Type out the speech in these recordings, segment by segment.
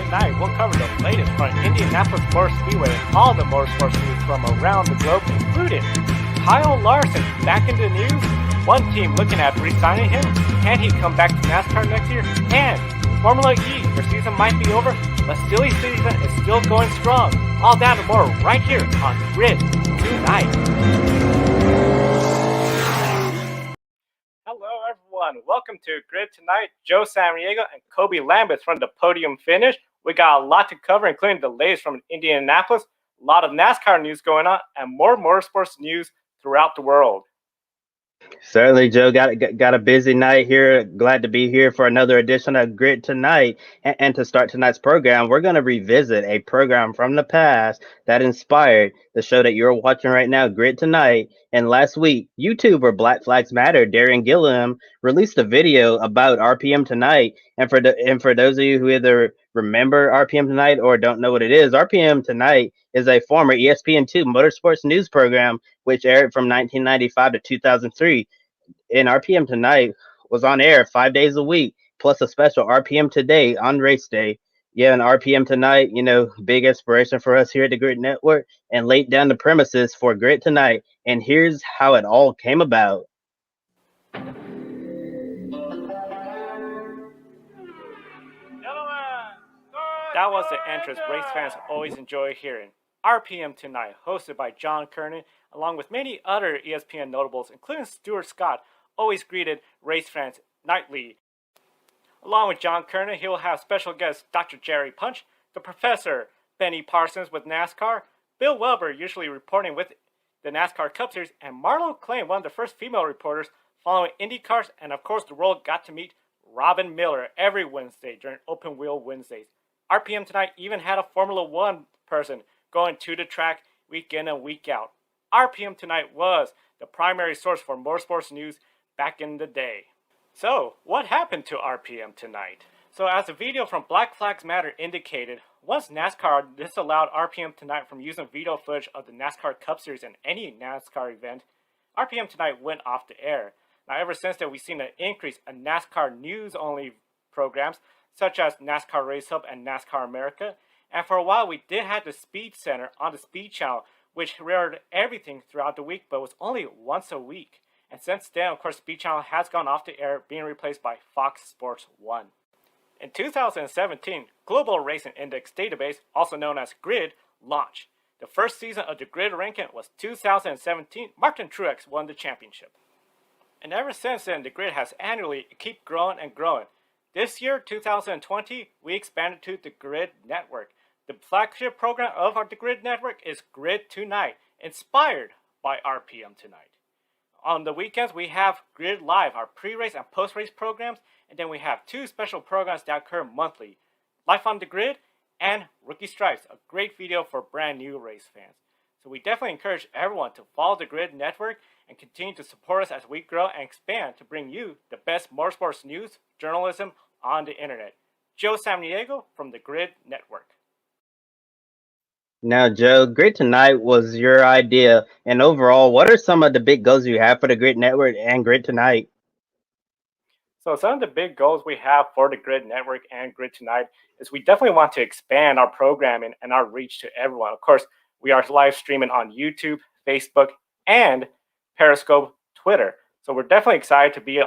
tonight, we'll cover the latest from Indianapolis Motor Speedway and all the motorsports news from around the globe, including Kyle Larson back in the news, one team looking at re-signing him, can he come back to NASCAR next year, and Formula E, their season might be over, but silly season is still going strong. All that and more right here on Grid Tonight. Hello everyone, welcome to Grid Tonight. Joe Samaniego and Kobe Lambeth from the podium finish. We got a lot to cover, including the latest from Indianapolis, a lot of NASCAR news going on, and more motorsports news throughout the world. Certainly, Joe. Got a busy night here. Glad to be here for another edition of Grid Tonight. And to start tonight's program, we're going to revisit a program from the past that inspired the show that you're watching right now, Grid Tonight. And last week, YouTuber Black Flags Matter, Darren Gilliam, released a video about RPM Tonight. And for those of you who either remember RPM Tonight or don't know what it is, RPM Tonight is a former ESPN2 motorsports news program which aired from 1995 to 2003. And RPM Tonight was on air 5 days a week, plus a special RPM Today on race day. Yeah, and RPM Tonight, big inspiration for us here at the Grid Network, and laid down the premises for Grid Tonight. And here's how it all came about. That was the entrance race fans always enjoy hearing. RPM Tonight, hosted by John Kernan, along with many other ESPN notables, including Stuart Scott, always greeted race fans nightly. Along with John Kernan, he will have special guests Dr. Jerry Punch, the Professor Benny Parsons with NASCAR, Bill Welber usually reporting with the NASCAR Cup Series, and Marlo Klein, one of the first female reporters following Indy cars, and of course the world got to meet Robin Miller every Wednesday during Open Wheel Wednesdays. RPM Tonight even had a Formula One person going to the track week in and week out. RPM Tonight was the primary source for motorsports news back in the day. So, what happened to RPM Tonight? So, as the video from Black Flags Matter indicated, once NASCAR disallowed RPM Tonight from using video footage of the NASCAR Cup Series in any NASCAR event, RPM Tonight went off the air. Now, ever since then, we've seen an increase in NASCAR news-only programs, such as NASCAR Race Hub and NASCAR America. And for a while, we did have the Speed Center on the Speed Channel, which aired everything throughout the week, but was only once a week. And since then, of course, Speed Channel has gone off the air, being replaced by Fox Sports 1. In 2017, Global Racing Index Database, also known as GRID, launched. The first season of the GRID ranking was 2017. Martin Truex won the championship. And ever since then, the GRID has annually kept growing and growing. This year, 2020, we expanded to the Grid Network. The flagship program of the Grid Network is Grid Tonight, inspired by RPM Tonight. On the weekends, we have Grid Live, our pre-race and post-race programs, and then we have two special programs that occur monthly, Life on the Grid and Rookie Stripes, a great video for brand new race fans. So we definitely encourage everyone to follow the Grid Network and continue to support us as we grow and expand to bring you the best motorsports news, journalism on the internet. Joe Samaniego from the Grid Network. Now, Joe, Grid Tonight was your idea. And overall, what are some of the big goals you have for the Grid Network and Grid Tonight? So some of the big goals we have for the Grid Network and Grid Tonight is we definitely want to expand our programming and our reach to everyone. Of course, we are live streaming on YouTube, Facebook, and Periscope, Twitter. So we're definitely excited to be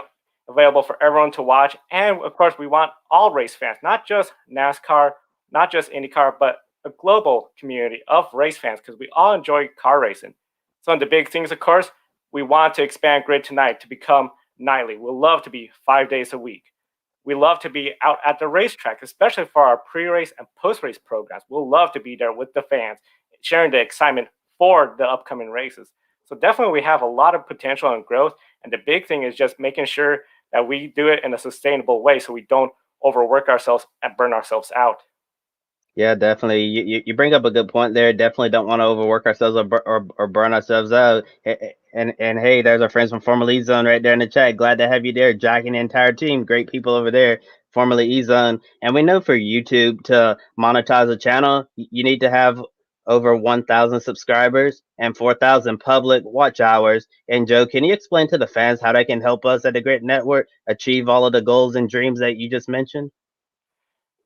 available for everyone to watch. And of course, we want all race fans, not just NASCAR, not just IndyCar, but a global community of race fans, because we all enjoy car racing. Some of the big things, of course, we want to expand Grid Tonight to become nightly. We'll love to be 5 days a week. We love to be out at the racetrack, especially for our pre-race and post-race programs. We'll love to be there with the fans, sharing the excitement for the upcoming races. So definitely we have a lot of potential and growth. And the big thing is just making sure that we do it in a sustainable way so we don't overwork ourselves and burn ourselves out. Yeah, definitely. You bring up a good point there. Definitely don't want to overwork ourselves or burn ourselves out. And hey, there's our friends from Formula E Zone right there in the chat. Glad to have you there, Jack and the entire team. Great people over there, Formula E Zone. And we know for YouTube to monetize a channel, you need to have over 1,000 subscribers and 4,000 public watch hours. And Joe, can you explain to the fans how they can help us at the Grid Network achieve all of the goals and dreams that you just mentioned?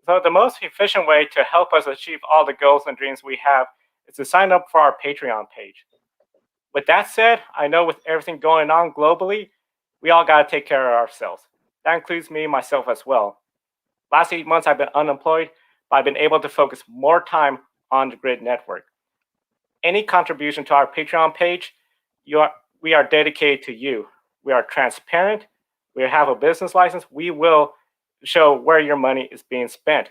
So the most efficient way to help us achieve all the goals and dreams we have is to sign up for our Patreon page. With that said, I know with everything going on globally, we all got to take care of ourselves. That includes me, myself as well. Last 8 months, I've been unemployed, but I've been able to focus more time on the Grid Network. Any contribution to our Patreon page, we are dedicated to you. We are transparent. We have a business license. We will show where your money is being spent.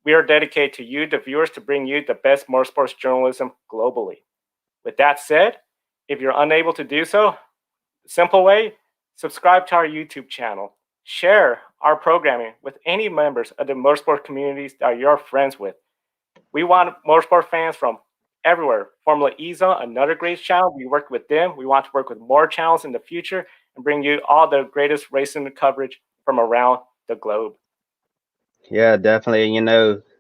We are dedicated to you, the viewers, to bring you the best motorsports journalism globally. With that said, if you're unable to do so, simple way, subscribe to our YouTube channel. Share our programming with any members of the motorsport communities that you're friends with. We want motorsport fans from everywhere. Formula E Zone, another great channel. We work with them. We want to work with more channels in the future and bring you all the greatest racing coverage from around the globe. Yeah, definitely.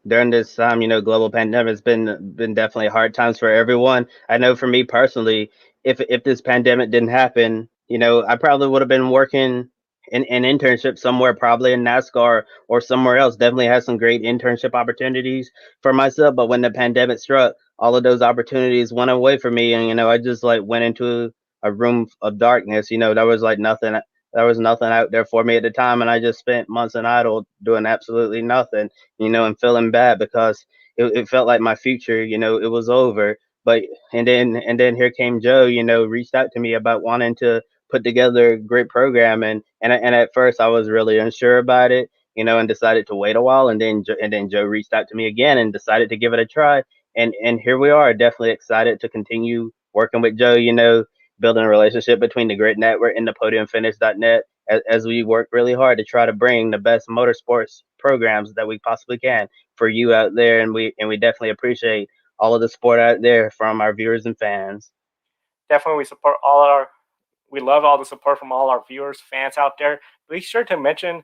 During this time, global pandemic has been definitely hard times for everyone. I know for me personally, if this pandemic didn't happen, I probably would have been working in internship somewhere, probably in NASCAR or somewhere else. Definitely had some great internship opportunities for myself. But when the pandemic struck, all of those opportunities went away from me, and I just like went into a room of darkness. There was like nothing. There was nothing out there for me at the time, and I just spent months in idle doing absolutely nothing, and feeling bad because it felt like my future, it was over. But and then here came Joe, reached out to me about wanting to put together a great program, and at first I was really unsure about it, and decided to wait a while, and then Joe reached out to me again and decided to give it a try, and here we are, definitely excited to continue working with Joe, building a relationship between the Grid Network and the PodiumFinish.net as we work really hard to try to bring the best motorsports programs that we possibly can for you out there, and we definitely appreciate all of the support out there from our viewers and fans. Definitely, we love all the support from all our viewers, fans out there. Be sure to mention,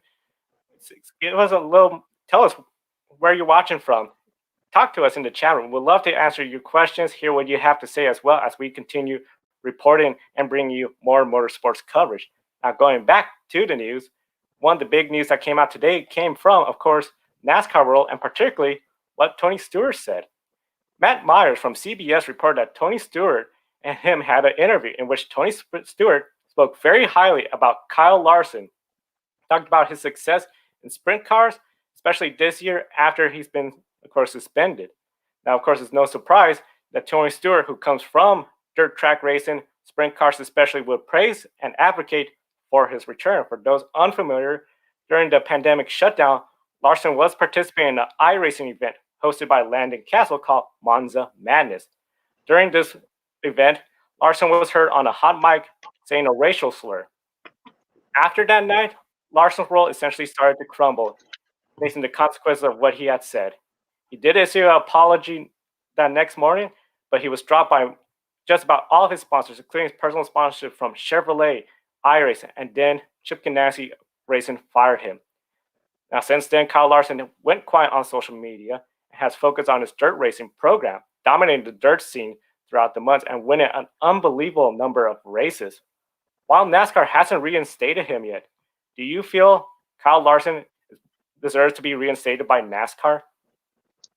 give us a little, tell us where you're watching from. Talk to us in the chat room. We'd love to answer your questions, hear what you have to say as well as we continue reporting and bringing you more motorsports coverage. Now, going back to the news, one of the big news that came out today came from, of course, NASCAR world, and particularly what Tony Stewart said. Matt Myers from CBS reported that Tony Stewart and him had an interview in which Tony Stewart spoke very highly about Kyle Larson, talked about his success in sprint cars, especially this year after he's been, of course, suspended. Now, of course, it's no surprise that Tony Stewart, who comes from dirt track racing, sprint cars especially, will praise and advocate for his return. For those unfamiliar, during the pandemic shutdown, Larson was participating in an iRacing event hosted by Landon Castle called Monza Madness. During this event, Larson was heard on a hot mic saying a racial slur. After that night, Larson's world essentially started to crumble, facing the consequences of what he had said. He did issue an apology that next morning, but he was dropped by just about all of his sponsors, including his personal sponsorship from Chevrolet, iRacing, and then Chip Ganassi Racing fired him. Now, since then, Kyle Larson went quiet on social media and has focused on his dirt racing program, dominating the dirt scene throughout the months and winning an unbelievable number of races. While NASCAR hasn't reinstated him yet, do you feel Kyle Larson deserves to be reinstated by NASCAR?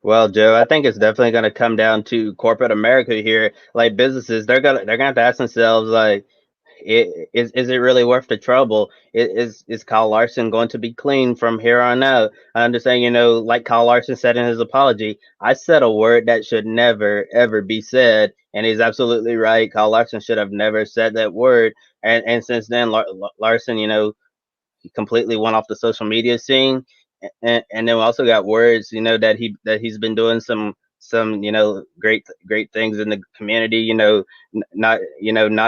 Well, Joe, I think it's definitely going to come down to corporate America here. Like businesses, they're gonna have to ask themselves, like, is it really worth the trouble? Is Kyle Larson going to be clean from here on out? I understand, like Kyle Larson said in his apology, I said a word that should never ever be said, and he's absolutely right. Kyle Larson should have never said that word, and since then, Larson, he completely went off the social media scene, and then we also got words, that he's been doing some great things in the community, not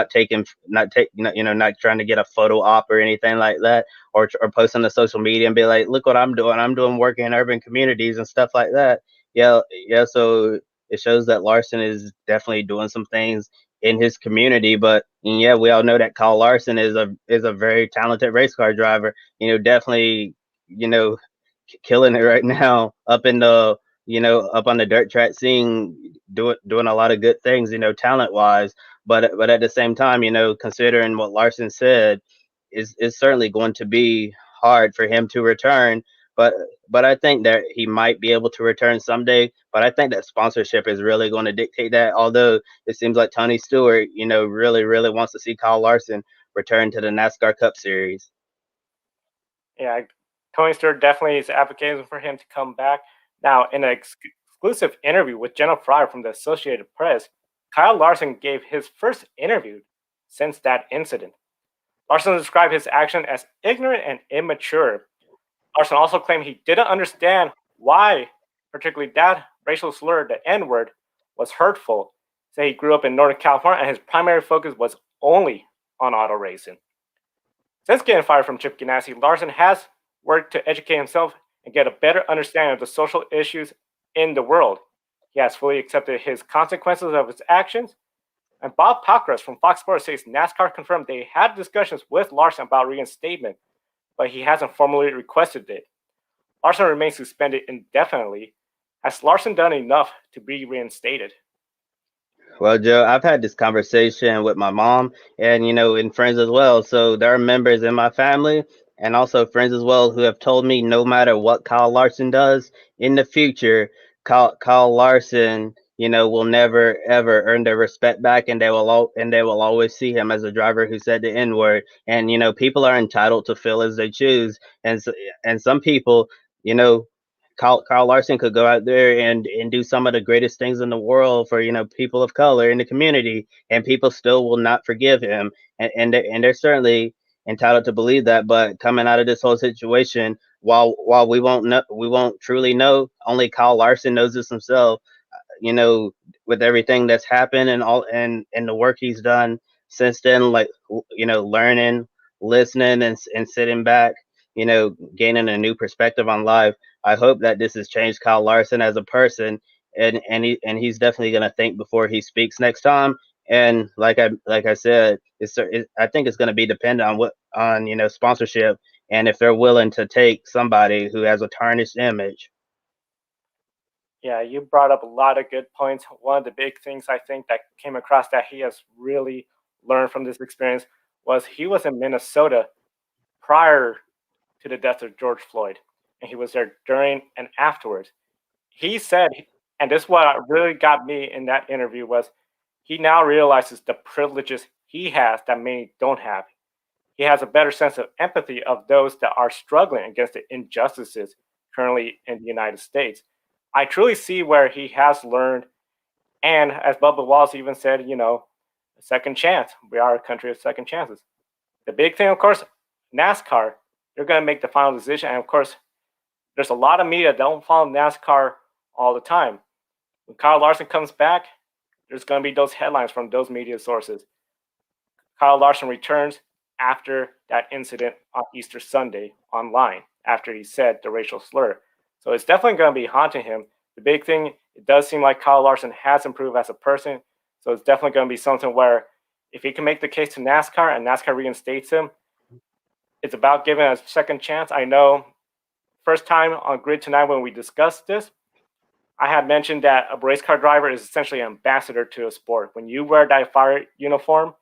taking not take not trying to get a photo op or anything like that, or posting to social media and be like, look what I'm doing work in urban communities and stuff like that. Yeah, so it shows that Larson is definitely doing some things in his community. But yeah, we all know that Kyle Larson is a very talented race car driver. Definitely, killing it right now up on the dirt track scene, doing a lot of good things, talent wise. But at the same time, considering what Larson said, is certainly going to be hard for him to return. But but I think that he might be able to return someday. But I think that sponsorship is really going to dictate that. Although it seems like Tony Stewart, really, really wants to see Kyle Larson return to the NASCAR Cup Series. Yeah, Tony Stewart definitely is advocating for him to come back. Now, in an exclusive interview with Jenna Fryer from the Associated Press, Kyle Larson gave his first interview since that incident. Larson described his action as ignorant and immature. Larson also claimed he didn't understand why, particularly that racial slur, the N word, was hurtful. Say he grew up in Northern California and his primary focus was only on auto racing. Since getting fired from Chip Ganassi, Larson has worked to educate himself and get a better understanding of the social issues in the world. He has fully accepted his consequences of his actions. And Bob Pockruss from Fox Sports says NASCAR confirmed they had discussions with Larson about reinstatement, but he hasn't formally requested it. Larson remains suspended indefinitely. Has Larson done enough to be reinstated? Well, Joe, I've had this conversation with my mom and, and friends as well. So there are members in my family and also friends as well who have told me no matter what Kyle Larson does in the future, Kyle Larson, will never ever earn their respect back, and they will always see him as a driver who said the N word. And people are entitled to feel as they choose, and some people, you know, Kyle Larson could go out there and do some of the greatest things in the world for people of color in the community, and people still will not forgive him, and they're certainly entitled to believe that. But coming out of this whole situation, while we won't truly know, only Kyle Larson knows this himself. you know, with everything that's happened and and the work he's done since then, like learning, listening, and sitting back, gaining a new perspective on life. I hope that this has changed Kyle Larson as a person, and he's definitely gonna think before he speaks next time. And like I said, I think it's gonna be dependent on sponsorship, and if they're willing to take somebody who has a tarnished image. Yeah, you brought up a lot of good points. One of the big things I think that came across that he has really learned from this experience was he was in Minnesota prior to the death of George Floyd, and he was there during and afterwards. He said, and this is what really got me in that interview was he now realizes the privileges he has that many don't have. He has a better sense of empathy of those that are struggling against the injustices currently in the United States. I truly see where he has learned, and as Bubba Wallace even said, a second chance. We are a country of second chances. The big thing, of course, NASCAR, they're going to make the final decision. And of course, there's a lot of media that don't follow NASCAR all the time. When Kyle Larson comes back, there's going to be those headlines from those media sources. Kyle Larson returns after that incident on Easter Sunday online, after he said the racial slur. So it's definitely going to be haunting him. The big thing, it does seem like Kyle Larson has improved as a person. So it's definitely going to be something where if he can make the case to NASCAR and NASCAR reinstates him, it's about giving a second chance. I know first time on Grid Tonight when we discussed this, I had mentioned that a race car driver is essentially an ambassador to a sport. When you wear that fire uniform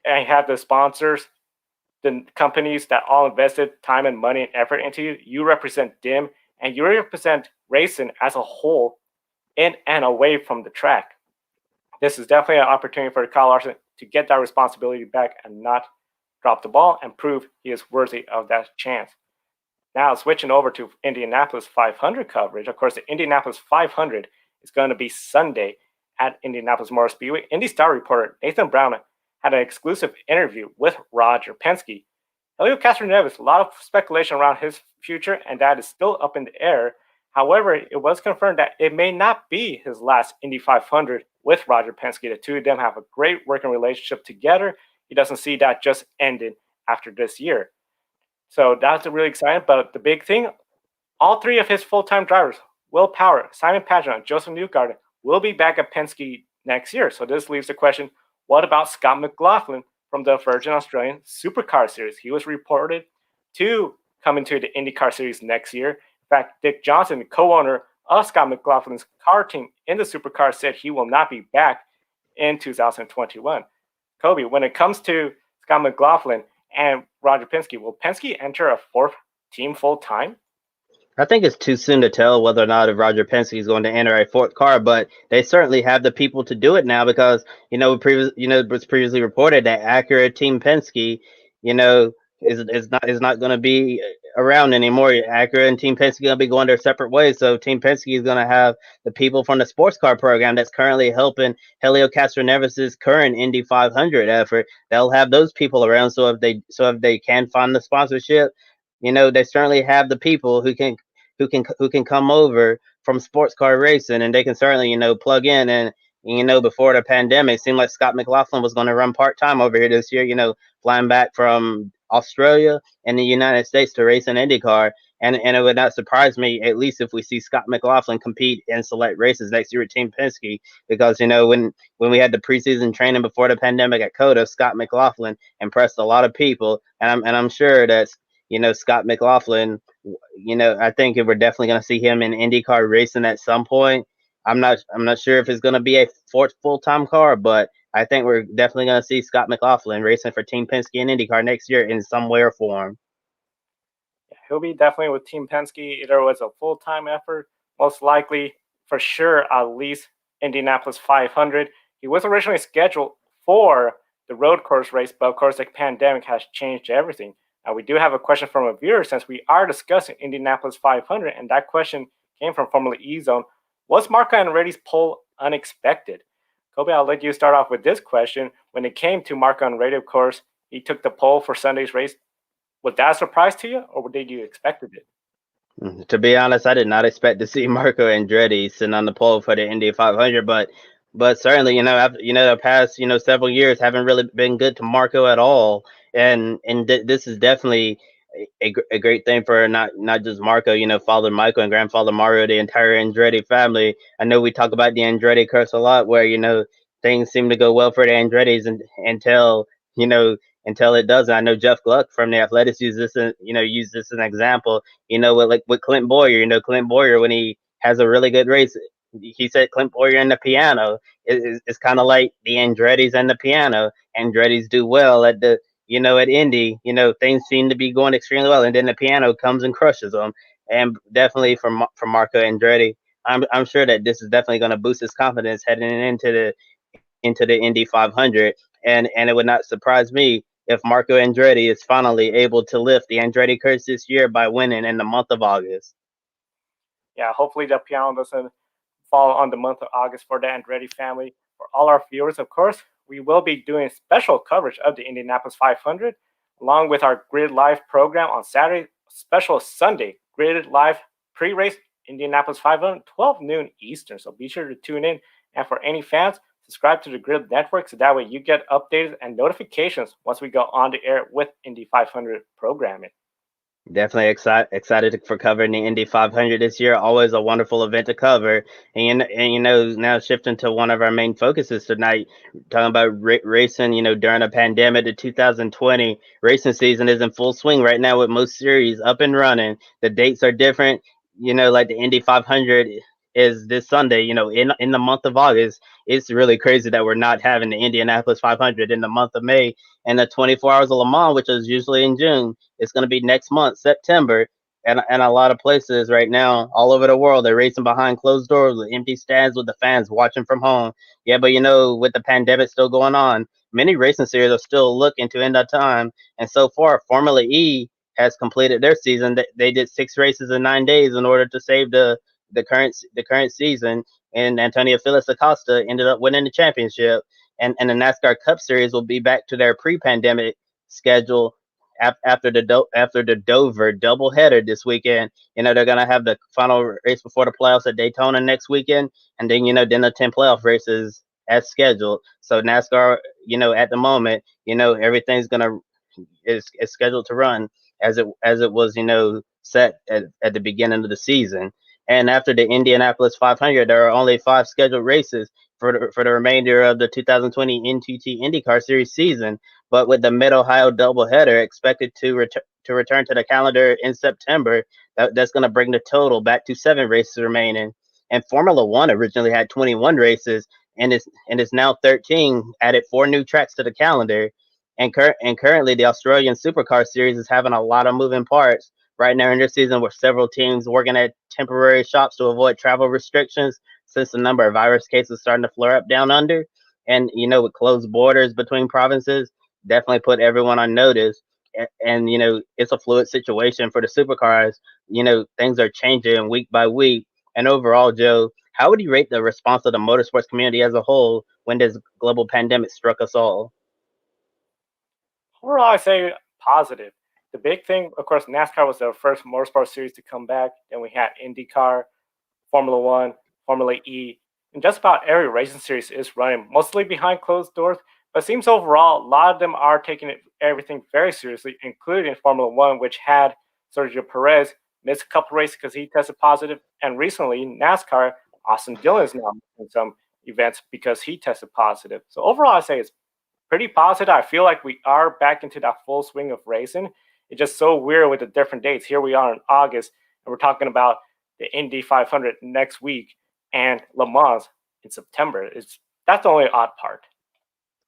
and you have the sponsors, the companies that all invested time and money and effort into you, you represent them and you represent racing as a whole in and away from the track. This is definitely an opportunity for Kyle Larson to get that responsibility back and not drop the ball and prove he is worthy of that chance. Now, switching over to Indianapolis 500 coverage. Of course, the Indianapolis 500 is going to be Sunday at Indianapolis Motor Speedway. Indy Star reporter Nathan Brown had an exclusive interview with Roger Penske. Helio Castroneves, a lot of speculation around his future, and that is still up in the air. However, it was confirmed that it may not be his last Indy 500 with Roger Penske. The two of them have a great working relationship together. He doesn't see that just ending after this year. So that's really exciting. But the big thing, all three of his full-time drivers, Will Power, Simon Pageant, and Joseph Newgarden, will be back at Penske next year. So this leaves the question, what about Scott McLaughlin from the Virgin Australian Supercar Series? He was reported to come into the IndyCar Series next year. In fact, Dick Johnson, co-owner of Scott McLaughlin's car team in the Supercar, said he will not be back in 2021. Kobe, when it comes to Scott McLaughlin and Roger Penske, will Penske enter a fourth team full time? I think it's too soon to tell whether or not if Roger Penske is going to enter a fourth car, but they certainly have the people to do it now because it was previously reported that Acura Team Penske, you know, is not going to be around anymore. Acura and Team Penske going to be going their separate ways, so Team Penske is going to have the people from the sports car program that's currently helping Helio Castroneves' current Indy 500 effort. They'll have those people around, so if they can find the sponsorship, they certainly have the people who can come over from sports car racing, and they can certainly plug in. And before the pandemic, it seemed like Scott McLaughlin was going to run part-time over here this year, flying back from Australia and the United States to race in IndyCar. And it would not surprise me, at least if we see Scott McLaughlin compete in select races next year with Team Penske, because when we had the preseason training before the pandemic at COTA, Scott McLaughlin impressed a lot of people, and I'm sure that Scott McLaughlin, I think we're definitely going to see him in IndyCar racing at some point. I'm not sure if it's going to be a fourth full-time car, but I think we're definitely going to see Scott McLaughlin racing for Team Penske in IndyCar next year in some way or form. He'll be definitely with Team Penske. Either was a full time effort, most likely for sure at least Indianapolis 500. He was originally scheduled for the road course race, but of course the pandemic has changed everything. Now we do have a question from a viewer since we are discussing Indianapolis 500, and that question came from Formula E Zone. Was Marco Andretti's pole unexpected? Kobe, I'll let you start off with this question. When it came to Marco Andretti, of course, he took the pole for Sunday's race. Was that a surprise to you, or did you expected it? To be honest, I did not expect to see Marco Andretti sitting on the pole for the Indy 500, but certainly, after, the past several years haven't really been good to Marco at all, and this is definitely a great thing for not just Marco, Father Michael and Grandfather Mario, the entire Andretti family. I know we talk about the Andretti curse a lot, where things seem to go well for the Andrettis until you know until it doesn't. I know Jeff Gluck from the Athletics use this as an example. With Clint Boyer, Clint Boyer, when he has a really good race, he said Clint Boyer and the piano is kind of like the Andretti's and the piano. Andretti's do well at Indy, things seem to be going extremely well, and then the piano comes and crushes them. And definitely for Marco Andretti, I'm sure that this is definitely going to boost his confidence heading into the Indy 500, and it would not surprise me if Marco Andretti is finally able to lift the Andretti curse this year by winning in the month of August. Yeah, hopefully the piano doesn't fall on the month of August for the Andretti family. For all our viewers, of course, we will be doing special coverage of the Indianapolis 500 along with our Grid Live program on Saturday, special Sunday Grid Live pre-race Indianapolis 500, 12 noon Eastern. So be sure to tune in. And for any fans, subscribe to the Grid Network so that way you get updates and notifications once we go on the air with Indy 500 programming. Definitely excited for covering the Indy 500 this year. Always a wonderful event to cover. And now shifting to one of our main focuses tonight, talking about racing. During the pandemic, the 2020 racing season is in full swing right now with most series up and running. The dates are different. Like the Indy 500 is this Sunday. In the month of August. It's really crazy that we're not having the Indianapolis 500 in the month of May, and the 24 Hours of Le Mans, which is usually in June. It's going to be next month, September. And a lot of places right now, all over the world, they're racing behind closed doors with empty stands with the fans watching from home. Yeah, but with the pandemic still going on, many racing series are still looking to end that time. And so far, Formula E has completed their season. They did 6 races in 9 days in order to save the current season. And Antonio Felix Acosta ended up winning the championship. And the NASCAR Cup Series will be back to their pre-pandemic schedule after the Dover doubleheader this weekend. They're gonna have the final race before the playoffs at Daytona next weekend, and then the 10 playoff races as scheduled. So NASCAR, at the moment, everything's gonna is scheduled to run as it was, set at the beginning of the season. And after the Indianapolis 500, there are only 5 scheduled races for the remainder of the 2020 NTT IndyCar Series season. But with the Mid Ohio doubleheader expected to return to the calendar in September, that's going to bring the total back to 7 races remaining. And Formula One originally had 21 races, and it's now 13. Added 4 new tracks to the calendar, and currently the Australian Supercar Series is having a lot of moving parts right now in their season with several teams working at temporary shops to avoid travel restrictions since the number of virus cases starting to flare up down under. And, with closed borders between provinces, definitely put everyone on notice. And, it's a fluid situation for the supercars. Things are changing week by week. And overall, Joe, how would you rate the response of the motorsports community as a whole when this global pandemic struck us all? Overall, I say positive. The big thing, of course, NASCAR was the first motorsport series to come back. Then we had IndyCar, Formula One, Formula E, and just about every racing series is running, mostly behind closed doors. But it seems overall, a lot of them are taking everything very seriously, including Formula One, which had Sergio Perez miss a couple races because he tested positive, and recently NASCAR, Austin Dillon is now in some events because he tested positive. So overall, I say it's pretty positive. I feel like we are back into that full swing of racing. It's just so weird with the different dates. Here we are in August, and we're talking about the Indy 500 next week and Le Mans in September. That's the only odd part.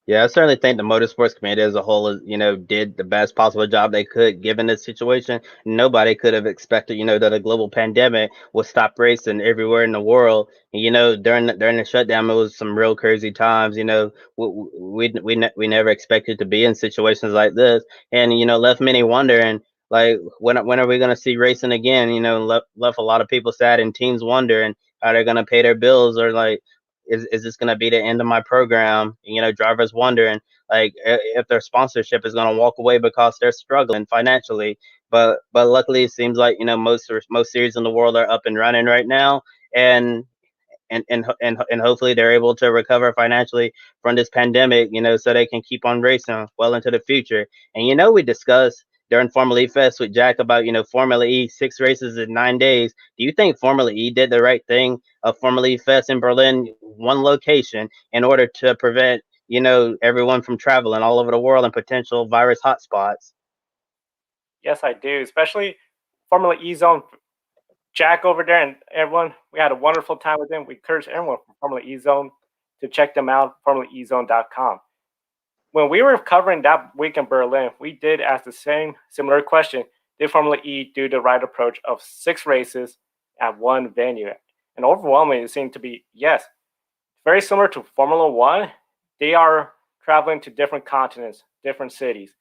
Yeah, I certainly think the motorsports community as a whole, did the best possible job they could given this situation. Nobody could have expected, that a global pandemic would stop racing everywhere in the world. And, during the shutdown, it was some real crazy times. We never expected to be in situations like this, and left many wondering. Like when are we gonna see racing again? Left a lot of people sad and teams wondering how they're gonna pay their bills or like is this going to be the end of my program? Drivers wondering like if their sponsorship is going to walk away because they're struggling financially. But luckily, it seems like most series in the world are up and running right now, and and hopefully they're able to recover financially from this pandemic, so they can keep on racing well into the future. And we discussed during Formula E Fest with Jack about Formula E 6 races in 9 days. Do you think Formula E did the right thing of Formula E Fest in Berlin, one location, in order to prevent everyone from traveling all over the world and potential virus hotspots? Yes, I do, especially Formula E Zone. Jack over there and everyone, we had a wonderful time with him. We encourage everyone from Formula E Zone to check them out, formulaezone.com. When we were covering that week in Berlin, we did ask the same similar question. Did Formula E do the right approach of 6 races at one venue? And overwhelmingly, it seemed to be yes. Very similar to Formula One, they are traveling to different continents, different cities,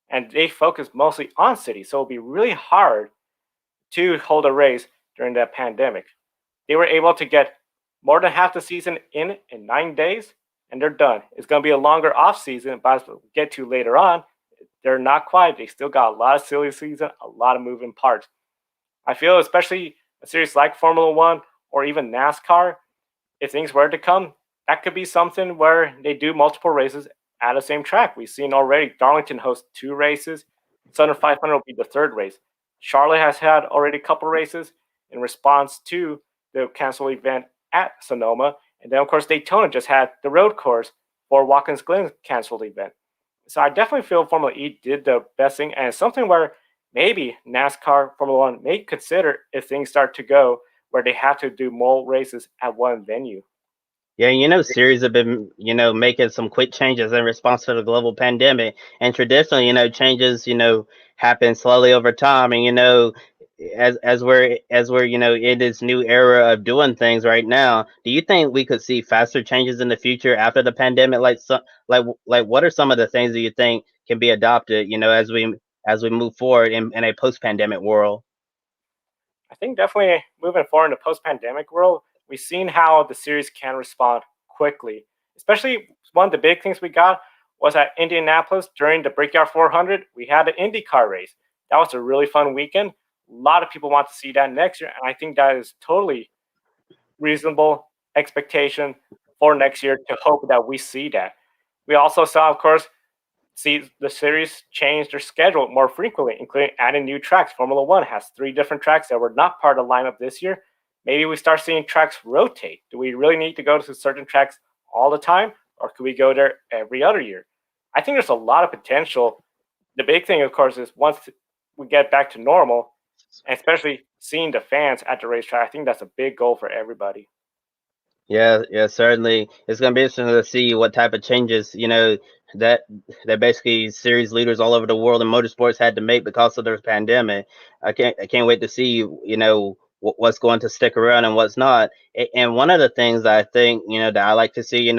and they focus mostly on cities. So it'll be really hard to hold a race during that pandemic. They were able to get more than half the season in 9 days, and they're done. It's going to be a longer off season, but as we'll get to later on, they're not quiet. They still got a lot of silly season, a lot of moving parts. I feel especially a series like Formula One or even NASCAR, if things were to come, that could be something where they do multiple races at the same track. We've seen already Darlington hosts 2 races. Southern 500 will be the third race. Charlotte has had already a couple races in response to the canceled event at Sonoma. And then, of course, Daytona just had the road course for Watkins Glen canceled event. So I definitely feel Formula E did the best thing, and it's something where maybe NASCAR, Formula One may consider if things start to go where they have to do more races at one venue. Yeah, series have been, making some quick changes in response to the global pandemic. And traditionally, changes, happen slowly over time. And, as we're, in this new era of doing things right now, do you think we could see faster changes in the future after the pandemic? Like what are some of the things that you think can be adopted, as we move forward in a post-pandemic world? I think definitely moving forward in the post-pandemic world, we've seen how the series can respond quickly. Especially one of the big things we got was at Indianapolis during the Brickyard 400. We had an IndyCar race. That was a really fun weekend. A lot of people want to see that next year, and I think that is totally reasonable expectation for next year to hope that we see that. We also saw, of course, see the series change their schedule more frequently, including adding new tracks. Formula One has 3 different tracks that were not part of the lineup this year. Maybe we start seeing tracks rotate. Do we really need to go to certain tracks all the time, or could we go there every other year? I think there's a lot of potential. The big thing, of course, is once we get back to normal, and especially seeing the fans at the racetrack, I think that's a big goal for everybody. Yeah, yeah, certainly. It's gonna be interesting to see what type of changes, that that basically series leaders all over the world in motorsports had to make because of the pandemic. I can't wait to see what's going to stick around and what's not. And one of the things that I think that I like to see,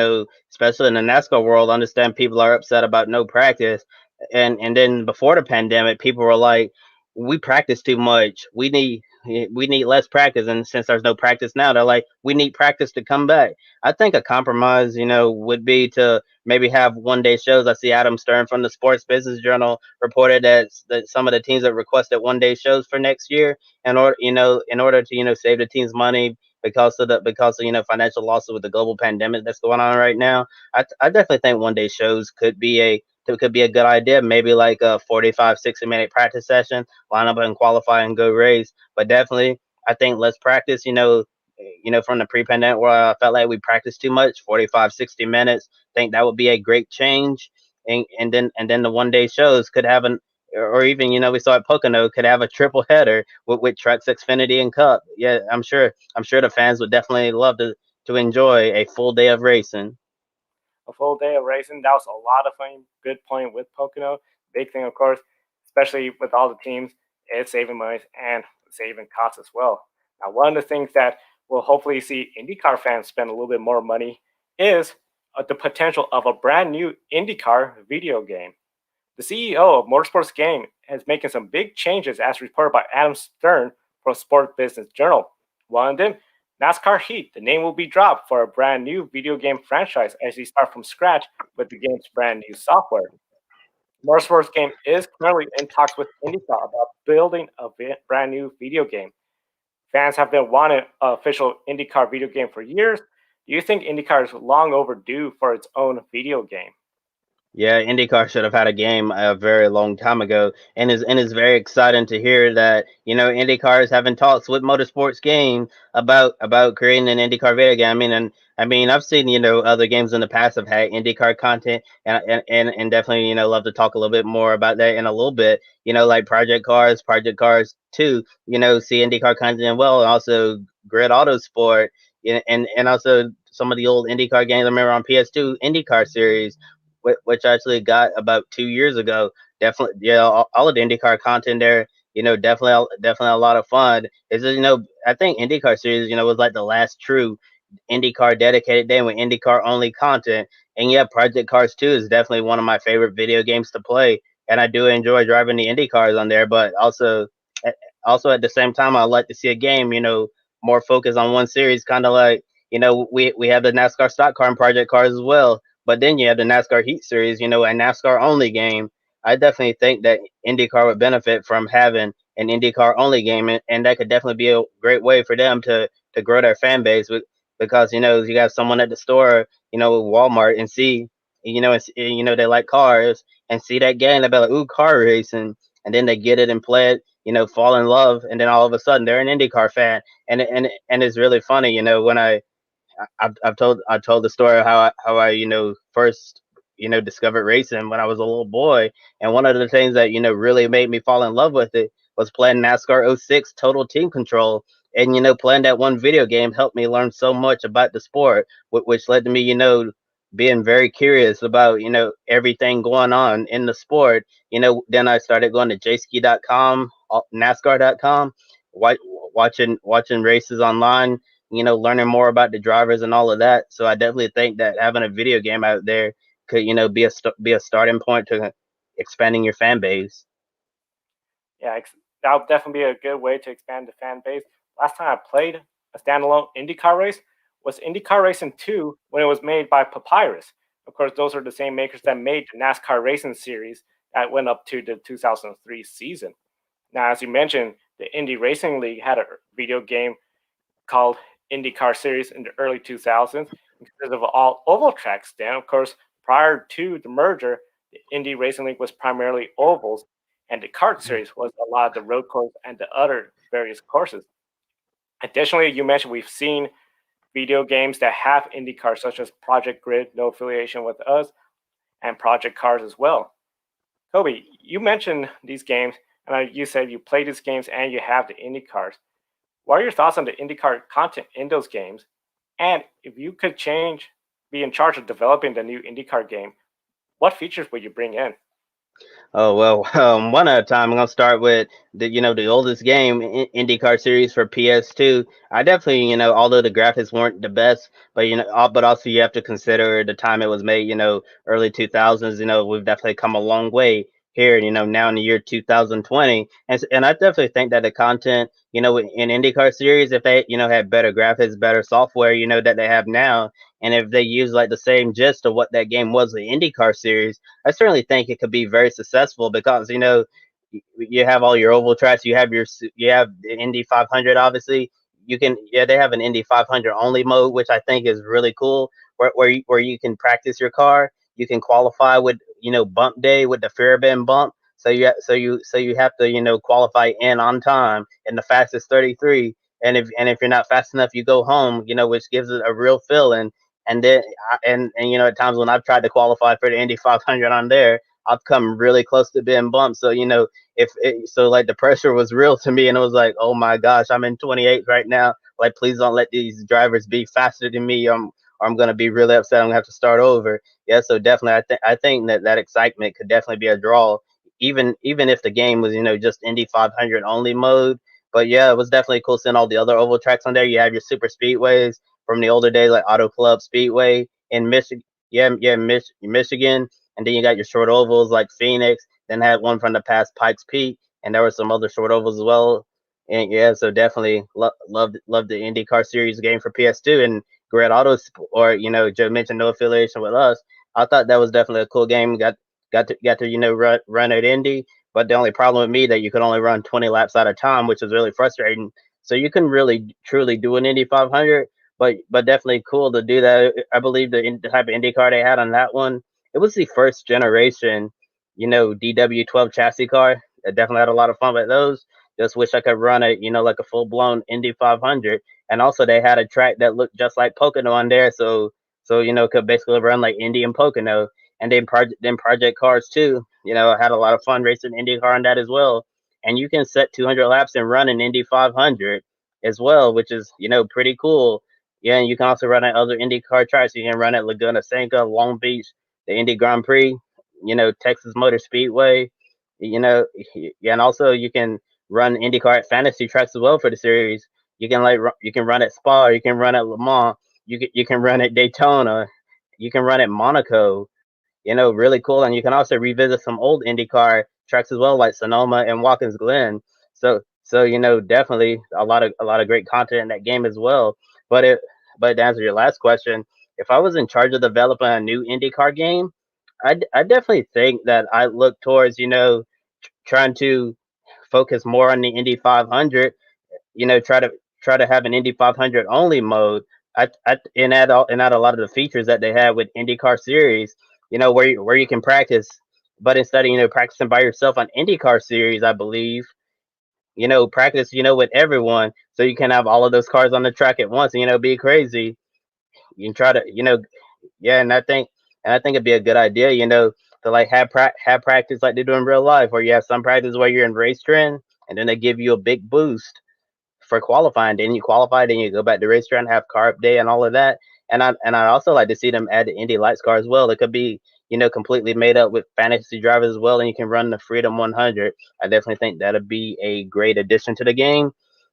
especially in the NASCAR world, understand people are upset about no practice, and then before the pandemic, people were like, we practice too much. We need less practice, and since there's no practice now, they're like, we need practice to come back. I think a compromise, would be to maybe have one day shows. I see Adam Stern from the Sports Business Journal reported that some of the teams have requested one day shows for next year in order to save the teams money because of financial losses with the global pandemic that's going on right now. I definitely think one day shows could be a good idea. Maybe like a 45, 60 minute practice session, line up and qualify and go race. But definitely, I think let's practice. From the pre-pandemic where I felt like we practiced too much, 45, 60 minutes. Think that would be a great change. And then the one day shows could have an or even we saw at Pocono could have a triple header with Trucks, Xfinity, and Cup. Yeah, I'm sure the fans would definitely love to enjoy a full day of racing. A full day of racing. That was a lot of fun. Good point with Pocono. Big thing, of course, especially with all the teams, it's saving money and saving costs as well. Now, one of the things that we'll hopefully see IndyCar fans spend a little bit more money is the potential of a brand new IndyCar video game. The CEO of Motorsports Game is making some big changes as reported by Adam Stern from Sport Business Journal. One of them, NASCAR Heat. The name will be dropped for a brand new video game franchise as they start from scratch with the game's brand new software. Motorsports Game is currently in talks with IndyCar about building a brand new video game. Fans have been wanting an official IndyCar video game for years. Do you think IndyCar is long overdue for its own video game? Yeah, IndyCar should have had a game a very long time ago, and it's very exciting to hear that IndyCar is having talks with Motorsports Game about creating an IndyCar video game. I mean, I've seen other games in the past have had IndyCar content, and definitely love to talk a little bit more about that in a little bit. Like Project Cars 2. See IndyCar content well, and also Grid Autosport, and also some of the old IndyCar games. I remember on PS2 IndyCar series which I actually got about 2 years ago. Definitely, yeah, all of the IndyCar content there. Definitely a lot of fun. I think IndyCar series, was like the last true IndyCar dedicated day with IndyCar only content. And yeah, Project Cars 2 is definitely one of my favorite video games to play, and I do enjoy driving the Indy cars on there. But also at the same time, I like to see a game, more focused on one series, kind of like we have the NASCAR stock car and Project Cars as well. But then you have the NASCAR Heat Series, a NASCAR only game. I definitely think that IndyCar would benefit from having an IndyCar only game, and that could definitely be a great way for them to grow their fan base because you got someone at the store, Walmart, and see, they like cars and see that game, they be like, ooh, car racing, and then they get it and play it, fall in love, and then all of a sudden they're an IndyCar fan, and it's really funny, when I've told the story of how I first discovered racing when I was a little boy, and one of the things that really made me fall in love with it was playing NASCAR '06 Total Team Control, and playing that one video game helped me learn so much about the sport, which led to me being very curious about everything going on in the sport. Then I started going to jski.com, NASCAR.com, wa- watching races online, learning more about the drivers and all of that. So I definitely think that having a video game out there could, be a starting point to expanding your fan base. Yeah, that'll definitely be a good way to expand the fan base. Last time I played a standalone IndyCar race was IndyCar Racing 2 when it was made by Papyrus. Of course, those are the same makers that made the NASCAR Racing series that went up to the 2003 season. Now, as you mentioned, the Indy Racing League had a video game called IndyCar Series in the early 2000s. Instead of all oval tracks, then, of course, prior to the merger, the Indy Racing League was primarily ovals, and the kart series was a lot of the road course and the other various courses. Additionally, you mentioned we've seen video games that have IndyCar, such as Project Grid, no affiliation with us, and Project Cars as well. Kobe, you mentioned these games, and you said you play these games and you have the IndyCars. What are your thoughts on the IndyCar content in those games? And if you could be in charge of developing the new IndyCar game, what features would you bring in? Oh well, one at a time. I'm gonna start with the oldest game, IndyCar series for PS2. I definitely although the graphics weren't the best, but but also you have to consider the time it was made. Early 2000s. We've definitely come a long way here. Now in the year 2020, and I definitely think that the content in IndyCar series, if they had better graphics, better software, that they have now, and if they use like the same gist of what that game was, the IndyCar series. I certainly think it could be very successful because you have all your oval tracks, you have the Indy 500. Obviously, they have an Indy 500 only mode, which I think is really cool, where you can practice your car, you can qualify with bump day with the Fairbairn bump. So you have to qualify in on time in the fastest 33, and if you're not fast enough, you go home. Which gives it a real feeling. And then and at times when I've tried to qualify for the Indy 500 on there, I've come really close to being bumped. So like the pressure was real to me, and it was like, oh my gosh, I'm in 28 right now. Like, please don't let these drivers be faster than me. Or I'm gonna be really upset. I'm gonna have to start over. Yeah, so definitely, I think that excitement could definitely be a draw, even if the game was just Indy 500 only mode. But yeah, it was definitely cool seeing all the other oval tracks on there. You have your super speedways from the older days, like Auto Club Speedway in Michigan. Yeah, Michigan. And then you got your short ovals like Phoenix. Then had one from the past, Pikes Peak, and there were some other short ovals as well. And yeah, so definitely loved the IndyCar Series game for PS2 and Grid Auto, or Joe mentioned no affiliation with us. I thought that was definitely a cool game. Got to run at Indy, but the only problem with me that you could only run 20 laps at a time, which was really frustrating. So you couldn't really truly do an Indy 500, but definitely cool to do that. I believe the type of IndyCar they had on that one, it was the first generation, DW12 chassis car. I definitely had a lot of fun with those. Just wish I could run it, like a full blown Indy 500. And also they had a track that looked just like Pocono on there, so could basically run like Indy and Pocono. And then project cars too. I had a lot of fun racing IndyCar on that as well. And you can set 200 laps and run an Indy 500 as well, which is pretty cool. Yeah, and you can also run at other IndyCar tracks. You can run at Laguna Seca, Long Beach, the Indy Grand Prix, Texas Motor Speedway, you know, yeah, and also you can run IndyCar at fantasy tracks as well for the series. You can you can run at Spa, you can run at Le Mans, you can run at Daytona, you can run at Monaco. Really cool. And you can also revisit some old IndyCar tracks as well, like Sonoma and Watkins Glen. So definitely a lot of great content in that game as well. But to answer your last question, if I was in charge of developing a new IndyCar game, I definitely think that I look towards trying to focus more on the Indy 500. Try to have an Indy 500 only mode. And add a lot of the features that they have with IndyCar series. Where you can practice, but instead of practicing by yourself on IndyCar series, I believe practice with everyone, so you can have all of those cars on the track at once and be crazy. You can try to yeah, and I think it'd be a good idea, to like have practice like they do in real life, where you have some practice where you're in race trend, and then they give you a big boost for qualifying. Then you qualify, then you go back to racetrack, have carb day, and all of that. And I also like to see them add the Indy Lights car as well. It could be completely made up with fantasy drivers as well, and you can run the Freedom 100. I definitely think that'd be a great addition to the game.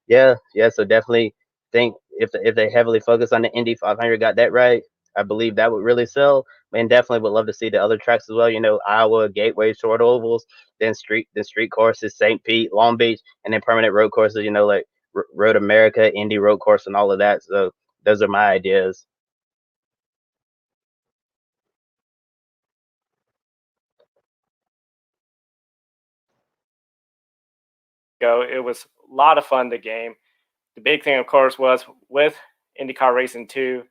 Yeah, yeah. So definitely think if they heavily focus on the Indy 500, got that right. I believe that would really sell, and definitely would love to see the other tracks as well. Iowa, Gateway, short ovals, then street courses, St. Pete, Long Beach, and then permanent road courses. Like Road America, Indy Road Course, and all of that. So those are my ideas. Go. It was a lot of fun. The game. The big thing, of course, was with IndyCar Racing 2.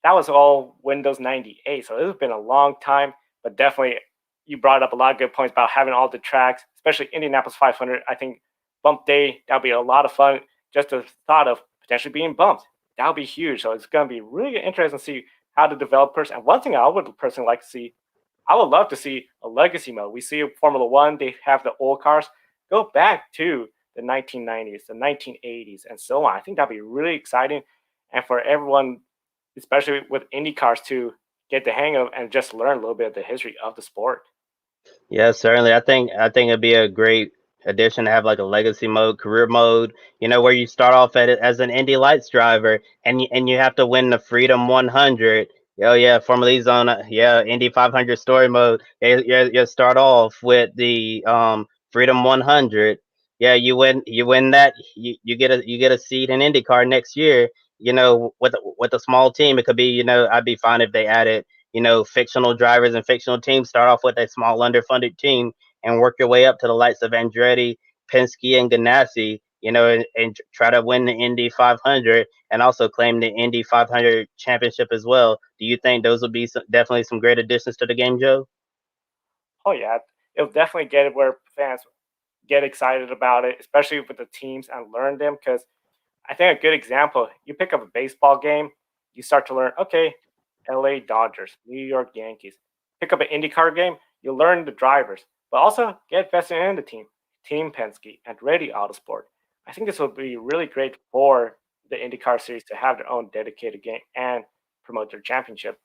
That was all Windows 98, so it's been a long time. But definitely, you brought up a lot of good points about having all the tracks, especially Indianapolis 500. I think bump day that'll be a lot of fun. Just the thought of potentially being bumped, that'll be huge. So it's going to be really interesting to see how the developers. And one thing I would personally like to see, I would love to see a legacy mode. We see Formula One, they have the old cars. Go back to the 1990s, the 1980s, and so on. I think that'd be really exciting. And for everyone, especially with Indy cars too, get the hang of and just learn a little bit of the history of the sport. Yeah, certainly. I think it'd be a great addition to have like a legacy mode, career mode. Where you start off at it as an Indy Lights driver, and you have to win the Freedom 100. Oh yeah, Formula Zone. Yeah, Indy 500 story mode. Yeah, you start off with the Freedom 100. Yeah, you win that. You get a seat in IndyCar next year. With a small team, it could be. I'd be fine if they added fictional drivers and fictional teams. Start off with a small underfunded team and work your way up to the likes of Andretti, Penske, and Ganassi, and try to win the Indy 500 and also claim the Indy 500 championship as well. Do you think those would be definitely some great additions to the game, Joe? Oh yeah, it'll definitely get it where fans get excited about it, especially with the teams and learn them. Because I think a good example, you pick up a baseball game, you start to learn, okay, LA Dodgers, New York Yankees. Pick up an IndyCar game, you learn the drivers, but also get vested in the team, Team Penske and Ready Autosport. I think this will be really great for the IndyCar series to have their own dedicated game and promote their championship.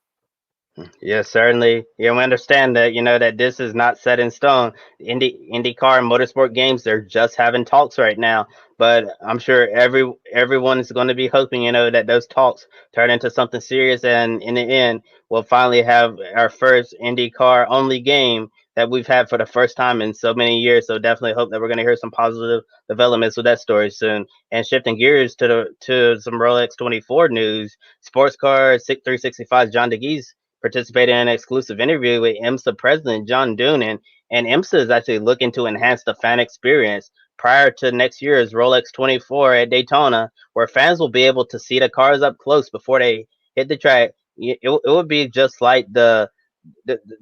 Yes, certainly. Yeah, we understand that, that this is not set in stone. IndyCar and motorsport games, they're just having talks right now. But I'm sure everyone is going to be hoping, that those talks turn into something serious, and in the end, we'll finally have our first IndyCar only game that we've had for the first time in so many years. So definitely hope that we're going to hear some positive developments with that story soon. And shifting gears to some Rolex 24 news, sports car 365's John DeGeese participated in an exclusive interview with IMSA president John Doonan, and IMSA is actually looking to enhance the fan experience prior to next year's Rolex 24 at Daytona, where fans will be able to see the cars up close before they hit the track. It would be just like the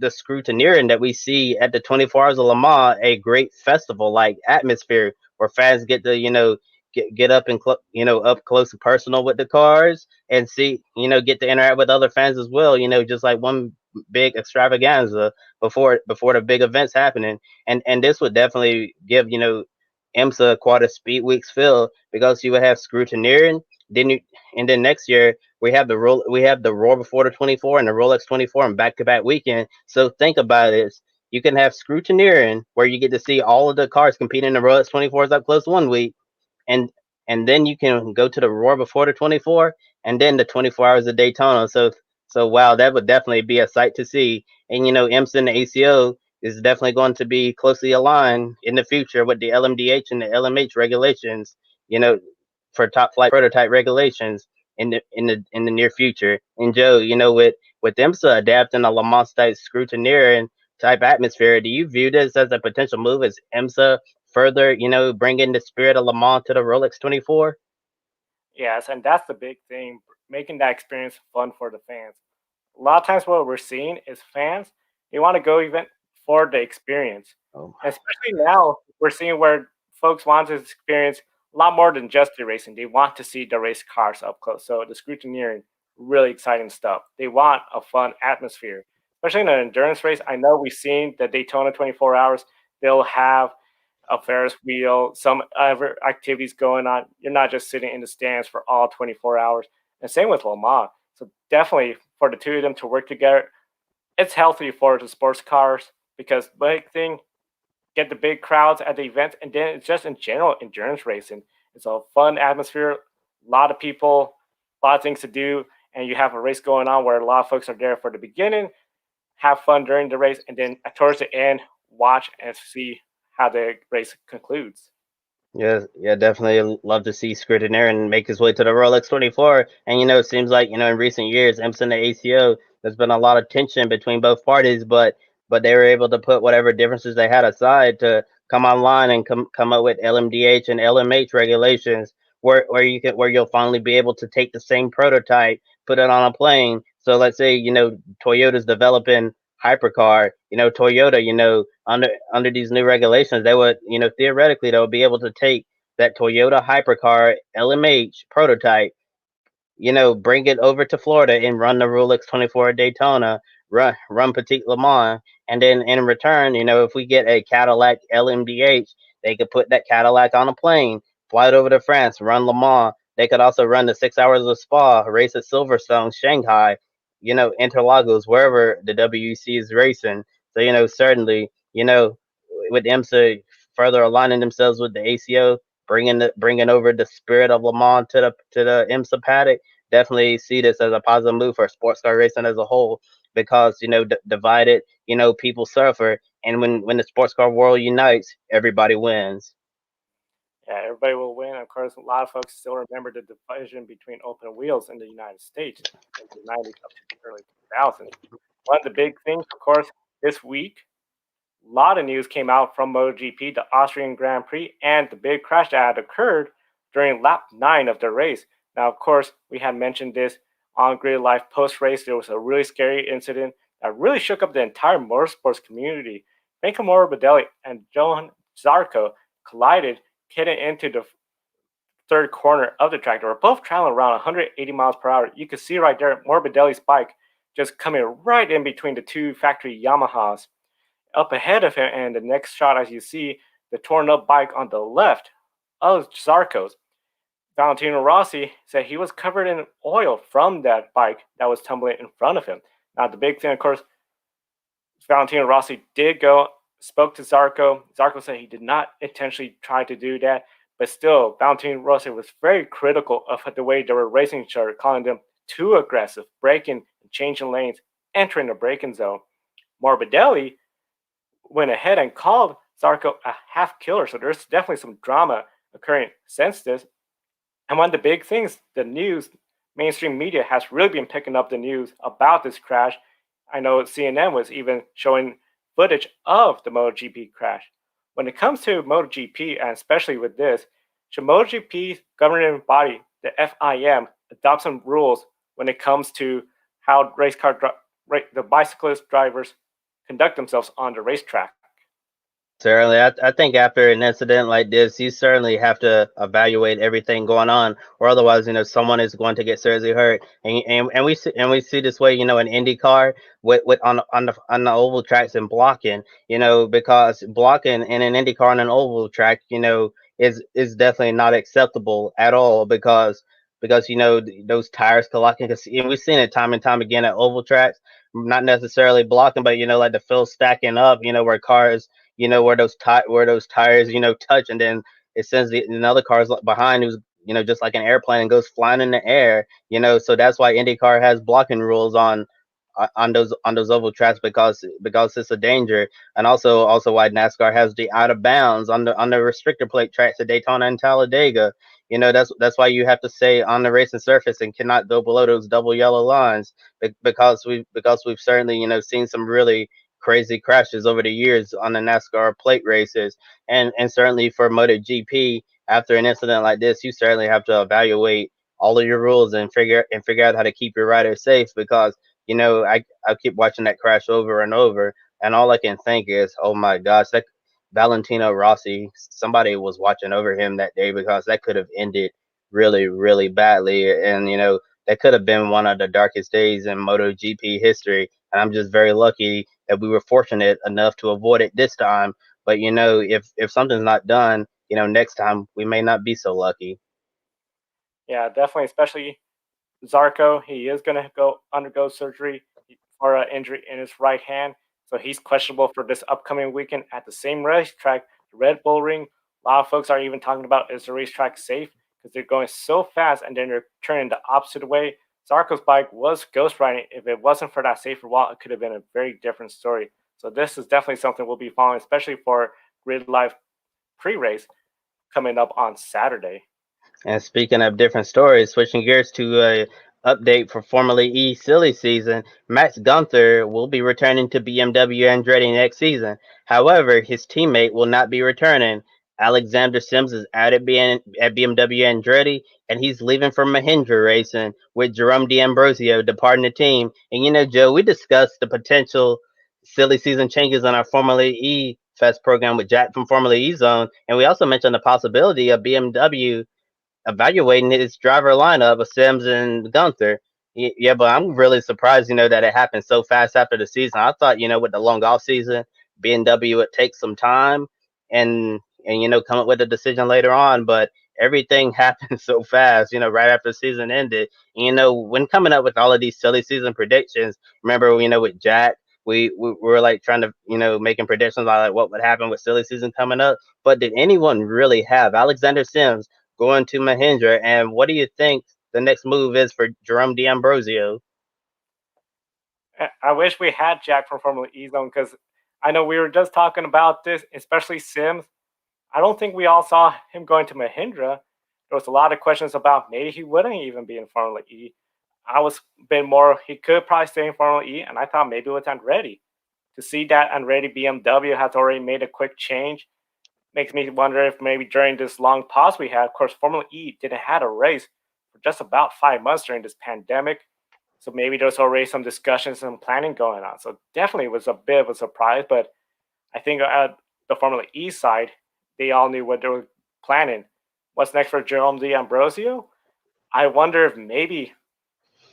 scrutineering that we see at the 24 Hours of Le Mans, a great festival like atmosphere where fans get to get up and up close and personal with the cars and see get to interact with other fans as well. Just like one big extravaganza before the big events happening, and this would definitely give IMSA quite a speed weeks feel because you would have scrutineering. Then you and then next year we have the Roar before the 24 and the Rolex 24 and back to back weekend. So think about this. You can have scrutineering where you get to see all of the cars competing in the Rolex 24s up close one week, and then you can go to the Roar before the 24 and then the 24 hours of Daytona. So wow, that would definitely be a sight to see. And IMSA and the ACO is definitely going to be closely aligned in the future with the LMDH and the LMH regulations. You know, for top flight prototype regulations in the near future. And Joe, with IMSA adapting a Le Mans type scrutineering type atmosphere, do you view this as a potential move as IMSA further, bringing the spirit of Le Mans to the Rolex 24? Yes, and that's the big thing, making that experience fun for the fans. A lot of times, what we're seeing is fans, they want to go even for the experience. Oh, And especially now, we're seeing where folks want to experience a lot more than just the racing. They want to see the race cars up close. So the scrutineering, really exciting stuff. They want a fun atmosphere, especially in an endurance race. I know we've seen the Daytona 24 hours. They'll have a Ferris wheel, some other activities going on. You're not just sitting in the stands for all 24 hours. And same with Le Mans. So definitely for the two of them to work together, it's healthy for the sports cars because big thing, get the big crowds at the events, and then it's just in general endurance racing. It's a fun atmosphere, a lot of people, a lot of things to do, and you have a race going on where a lot of folks are there for the beginning, have fun during the race, and then towards the end, watch and see how the race concludes. yeah, yeah, definitely love to see Scrutinarian make his way to the Rolex 24. And it seems like in recent years, IMSA and the ACO, there's been a lot of tension between both parties, but they were able to put whatever differences they had aside to come online and come up with LMDH and LMH regulations where you'll finally be able to take the same prototype, put it on a plane. So let's say Toyota's developing hypercar. Toyota, under these new regulations, they would, theoretically, they would be able to take that Toyota hypercar LMH prototype, bring it over to Florida and run the Rolex 24 at Daytona, run Petit Le Mans, and then in return, if we get a Cadillac LMDH, they could put that Cadillac on a plane, fly it over to France, run Le Mans. They could also run the 6 hours of Spa, race at Silverstone, Shanghai. Interlagos, wherever the WEC is racing. So certainly, with IMSA further aligning themselves with the ACO, bringing over the spirit of Le Mans to the IMSA paddock, definitely see this as a positive move for sports car racing as a whole. Because divided, people suffer, and when the sports car world unites, everybody wins. Yeah, everybody will win. Of course, a lot of folks still remember the division between open wheels in the United States in the 90s up to the early 2000s. One of the big things, of course, this week, a lot of news came out from MotoGP, the Austrian Grand Prix, and the big crash that had occurred during lap 9 of the race. Now, of course, we had mentioned this on Grid Life post race. There was a really scary incident that really shook up the entire motorsports community. Franco Morbidelli and Johan Zarco collided, hitting into the third corner of the track. They were both traveling around 180 miles per hour. You could see right there Morbidelli's bike just coming right in between the two factory Yamahas up ahead of him. And the next shot, as you see, the torn up bike on the left of Zarco's. Valentino Rossi said he was covered in oil from that bike that was tumbling in front of him. Now, the big thing, of course, Valentino Rossi did go, spoke to Zarco. Zarco said he did not intentionally try to do that, but still, Valentino Rossi was very critical of the way they were racing each other, calling them too aggressive, braking and changing lanes, entering the braking zone. Morbidelli went ahead and called Zarco a half killer, so there's definitely some drama occurring since this. And one of the big things, the news, mainstream media has really been picking up the news about this crash. I know CNN was even showing footage of the MotoGP crash. When it comes to MotoGP, and especially with this, should MotoGP's governing body, the FIM, adopt some rules when it comes to how the bicyclist drivers conduct themselves on the racetrack? Certainly, I think after an incident like this, you certainly have to evaluate everything going on, or otherwise, someone is going to get seriously hurt. And we see this way, in IndyCar with on the oval tracks and blocking, because blocking in an IndyCar on an oval track, is definitely not acceptable at all because those tires can lock in. And we've seen it time and time again at oval tracks, not necessarily blocking, but like the field stacking up, where cars where those tires touch, and then it sends another car's behind who's just like an airplane and goes flying in the air. So that's why IndyCar has blocking rules on those oval tracks, because it's a danger. And also why NASCAR has the out of bounds on the restrictor plate tracks at Daytona and Talladega. That's why you have to stay on the racing surface and cannot go below those double yellow lines, because we've certainly seen some really crazy crashes over the years on the NASCAR plate races. And certainly for MotoGP, after an incident like this, you certainly have to evaluate all of your rules and figure out how to keep your rider safe. Because I keep watching that crash over and over, and all I can think is, oh my gosh, that Valentino Rossi, somebody was watching over him that day, because that could have ended really, really badly. And that could have been one of the darkest days in MotoGP history. And I'm just very lucky that we were fortunate enough to avoid it this time. But if something's not done, next time we may not be so lucky. Yeah, definitely, especially Zarco. He is going to go undergo surgery for an injury in his right hand, so he's questionable for this upcoming weekend at the same racetrack, the Red Bull Ring. A lot of folks are even talking about, is the racetrack safe, because they're going so fast and then they're turning the opposite way. Zarco's bike was ghost riding. If it wasn't for that safer wall, it could have been a very different story. So this is definitely something we'll be following, especially for Grid Life pre-race coming up on Saturday. And speaking of different stories, switching gears to a update for Formula E silly season, Max Gunther will be returning to BMW Andretti next season. However, his teammate will not be returning. Alexander Sims is out at BMW Andretti, and he's leaving for Mahindra Racing, with Jerome D'Ambrosio departing the team. And Joe, we discussed the potential silly season changes on our Formula E Fest program with Jack from Formula E Zone, and we also mentioned the possibility of BMW evaluating his driver lineup of Sims and Gunther. Yeah, but I'm really surprised, that it happened so fast after the season. I thought, with the long off season, BMW would take some time and come up with a decision later on. But everything happened so fast, right after the season ended. And, when coming up with all of these silly season predictions, remember, with Jack, we were like trying to, making predictions on like what would happen with silly season coming up. But did anyone really have Alexander Sims going to Mahindra? And what do you think the next move is for Jerome D'Ambrosio? I wish we had Jack from Formula E Zone because I know we were just talking about this, especially Sims. I don't think we all saw him going to Mahindra. There was a lot of questions about maybe he wouldn't even be in Formula E. I was a bit more, he could probably stay in Formula E, and I thought maybe with Andretti. To see that Andretti BMW has already made a quick change makes me wonder if maybe during this long pause we had, of course, Formula E didn't have a race for just about 5 months during this pandemic. So maybe there's already some discussions and planning going on. So definitely was a bit of a surprise, but I think at the Formula E side, they all knew what they were planning. What's next for Jerome D'Ambrosio? I wonder if maybe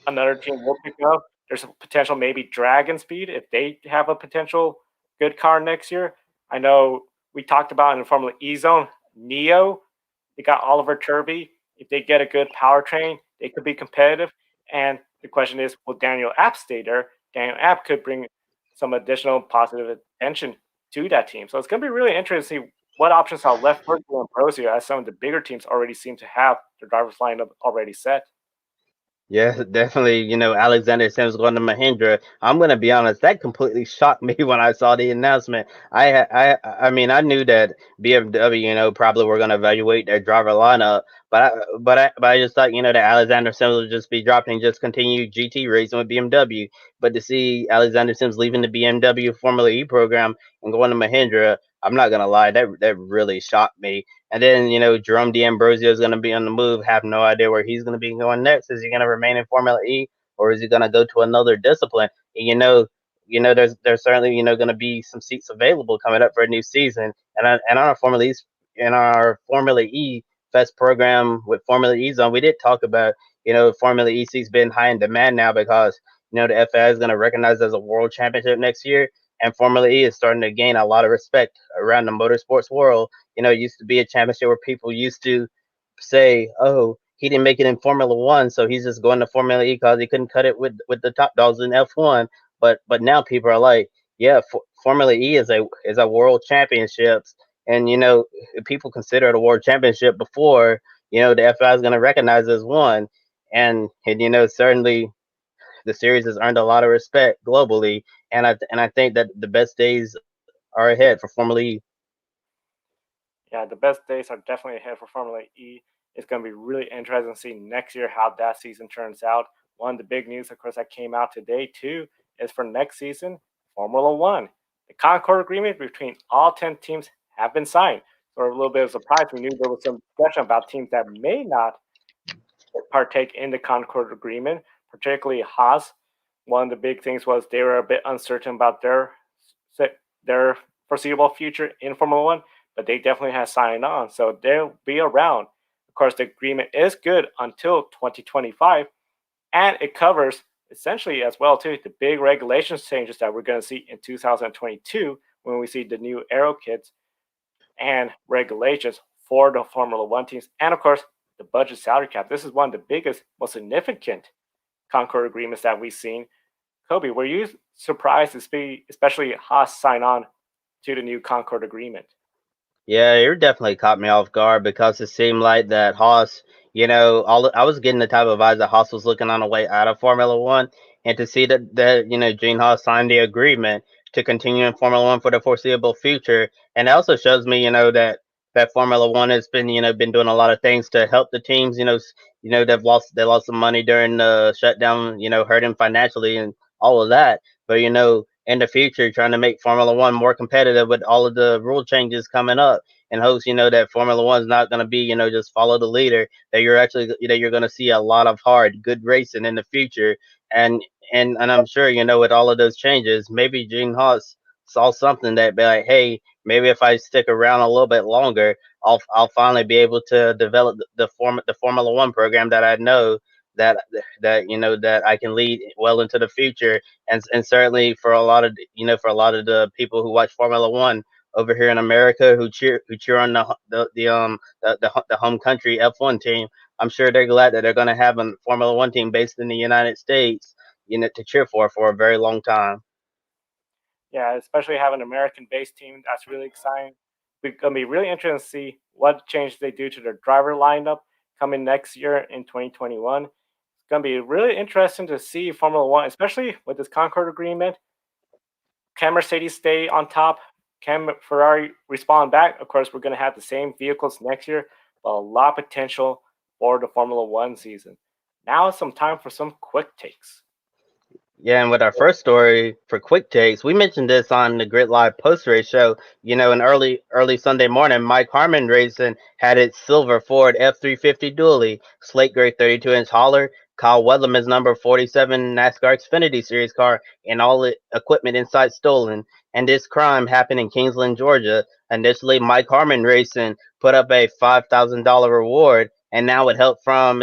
another team will pick up. There's a potential maybe Dragon Speed if they have a potential good car next year. I know we talked about in Formula E Zone, Neo. They got Oliver Turvey. If they get a good powertrain, they could be competitive. And the question is, will Daniel App stay there? Daniel App could bring some additional positive attention to that team. So it's going to be really interesting to see what options are left for Ambrosio, as some of the bigger teams already seem to have their drivers lineup already set. Yeah, definitely. Alexander Sims going to Mahindra. I'm gonna be honest. That completely shocked me when I saw the announcement. I mean, I knew that BMW, probably were gonna evaluate their driver lineup, but I just thought, that Alexander Sims would just be dropping, just continue GT racing with BMW. But to see Alexander Sims leaving the BMW Formula E program and going to Mahindra, I'm not gonna lie, that really shocked me. And then, Jerome D'Ambrosio is going to be on the move. Have no idea where he's going to be going next. Is he going to remain in Formula E, or is he going to go to another discipline? And, there's certainly, going to be some seats available coming up for a new season. And on our Formula E Fest program with Formula E Zone, we did talk about, Formula E seats being high in demand now because, the FIA is going to recognize as a world championship next year. And Formula E is starting to gain a lot of respect around the motorsports world. It used to be a championship where people used to say, "Oh, he didn't make it in Formula One, so he's just going to Formula E because he couldn't cut it with the top dogs in F1." But now people are like, "Yeah, Formula E is a world championships, and people consider it a world championship before the FI is going to recognize it as one." And certainly the series has earned a lot of respect globally, and I think that the best days are ahead for Formula E. Yeah, the best days are definitely ahead for Formula E. It's going to be really interesting to see next year how that season turns out. One of the big news, of course, that came out today too, is for next season, Formula One. The Concord agreement between all 10 teams have been signed. So a little bit of a surprise. We knew there was some discussion about teams that may not partake in the Concord agreement, particularly Haas. One of the big things was they were a bit uncertain about their foreseeable future in Formula One, but they definitely have signed on, so they'll be around. Of course, the agreement is good until 2025, and it covers essentially as well too the big regulations changes that we're going to see in 2022 when we see the new aero kits and regulations for the Formula One teams, and of course the budget salary cap. This is one of the biggest, most significant Concord agreements that we've seen. Kobe, were you surprised to see, especially Haas sign on to the new Concord agreement? Yeah, it definitely caught me off guard because it seemed like that Haas, I was getting the type of vibes that Haas was looking on the way out of Formula One, and to see that Gene Haas signed the agreement to continue in Formula One for the foreseeable future, and it also shows me, that Formula One has been, been doing a lot of things to help the teams. They lost some money during the shutdown, hurting financially and all of that, but in the future, trying to make Formula One more competitive with all of the rule changes coming up, and hopes that Formula One is not going to be just follow the leader. That you're going to see a lot of hard, good racing in the future, and and I'm sure with all of those changes, maybe Gene Haas saw something that be like, hey, maybe if I stick around a little bit longer, I'll finally be able to develop the Formula One program that I know that that I can lead well into the future, and certainly for a lot of for a lot of the people who watch Formula One over here in America who cheer on the home country F1 team. I'm sure they're glad that they're going to have a Formula One team based in the United States, to cheer for a very long time. Yeah, especially having an American-based team, that's really exciting. It's gonna be really interesting to see what changes they do to their driver lineup coming next year in 2021. It's gonna be really interesting to see Formula One, especially with this Concord agreement. Can Mercedes stay on top? Can Ferrari respond back? Of course, we're gonna have the same vehicles next year, but a lot of potential for the Formula One season. Now it's some time for some quick takes. Yeah, and with our first story for quick takes, we mentioned this on the Grid Live post race show. An early Sunday morning, Mike Harmon Racing had its silver Ford F350 dually, slate gray 32-inch hauler, Kyle Weatherman's number 47 NASCAR Xfinity Series car, and all equipment inside stolen. And this crime happened in Kingsland, Georgia. Initially, Mike Harmon Racing put up a $5,000 reward, and now with help from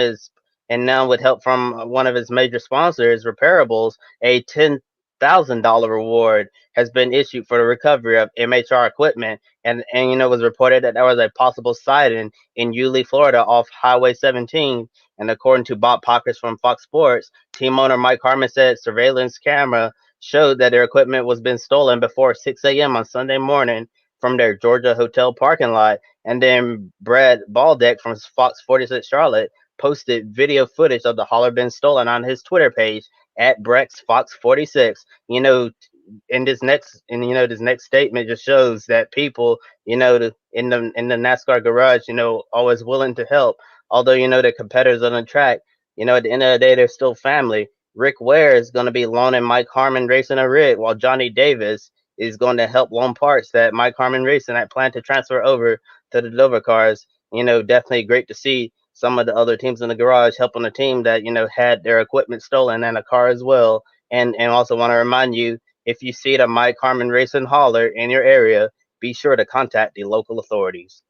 one of his major sponsors, Repairables, a $10,000 reward has been issued for the recovery of MHR equipment, and it was reported that there was a possible sighting in Yulee, Florida, off Highway 17. And according to Bob Pockers from Fox Sports, team owner Mike Harmon said surveillance camera showed that their equipment was being stolen before 6 a.m. on Sunday morning from their Georgia hotel parking lot. And then Brad Baldeck from Fox 46 Charlotte posted video footage of the hauler being stolen on his Twitter page at Brex Fox 46. This next statement just shows that people, in the NASCAR garage, always willing to help. Although the competitors on the track, at the end of the day, they're still family. Rick Ware is going to be loaning Mike Harmon Racing a rig, while Johnny Davis is going to help loan parts that Mike Harmon Racing had planned to transfer over to the Dover cars. Definitely great to see some of the other teams in the garage helping a team that had their equipment stolen and a car as well. And also want to remind you, if you see the Mike Harmon Racing hauler in your area, be sure to contact the local authorities.